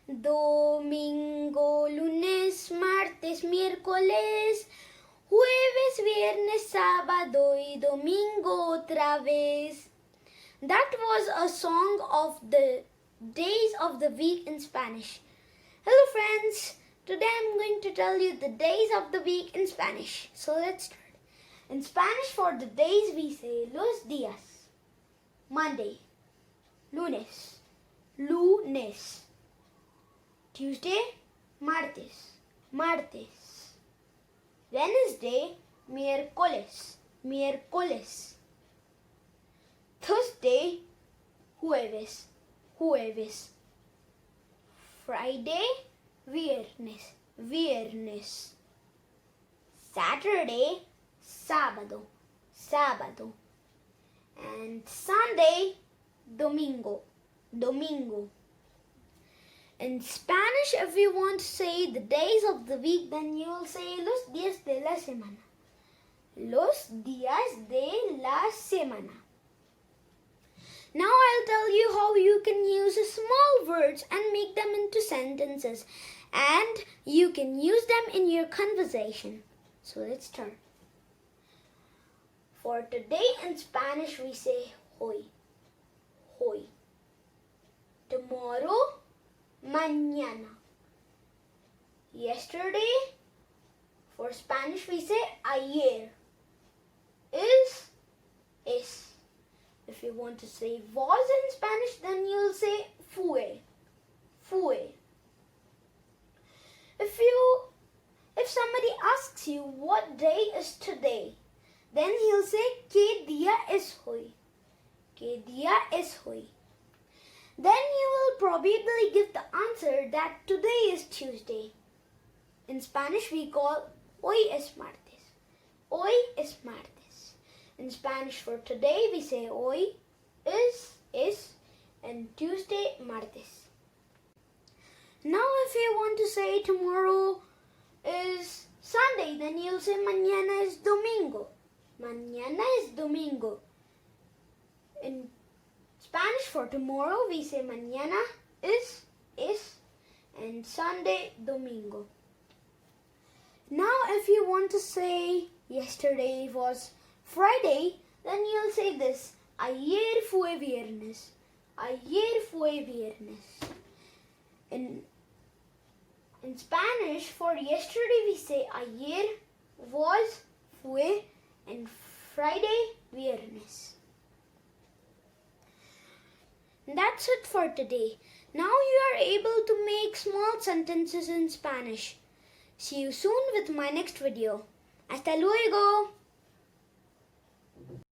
domingo, lunes, martes, miércoles, jueves, viernes, sábado y domingo otra vez. That was a song of the days of the week in Spanish. Hello friends, today I'm going to tell you the days of the week in Spanish. So let's start. In Spanish for the days we say los días. Monday, lunes, lunes. Tuesday, martes, martes. Wednesday, miércoles, miércoles. Thursday, jueves, jueves. Friday, viernes, viernes. Saturday, sábado, sábado. And Sunday, domingo, domingo. In Spanish, if you want to say the days of the week, then you will say los días de la semana. Los días de la semana. Now I'll tell you how you can use small words and make them into sentences, and you can use them in your conversation. So let's start. For today in Spanish we say hoy, hoy. Tomorrow, mañana. Yesterday, for Spanish we say ayer. Es. If you want to say was in Spanish, then you'll say fue, fue. If somebody asks you what day is today, then he'll say ¿Qué día es hoy? ¿Qué día es hoy? Then you will probably give the answer that today is Tuesday. In Spanish we call hoy es martes. Hoy es martes. In Spanish for today we say hoy es, and Tuesday martes. Now if you want to say tomorrow is Sunday, then you'll say mañana es domingo. Mañana es domingo. In Spanish for tomorrow we say mañana es, and Sunday domingo. Now if you want to say yesterday was Friday, then you'll say this: ayer fue viernes. Ayer fue viernes. In Spanish for yesterday we say ayer was, fue, and Friday viernes. That's it for today. Now you are able to make small sentences in Spanish. See you soon with my next video. Hasta luego!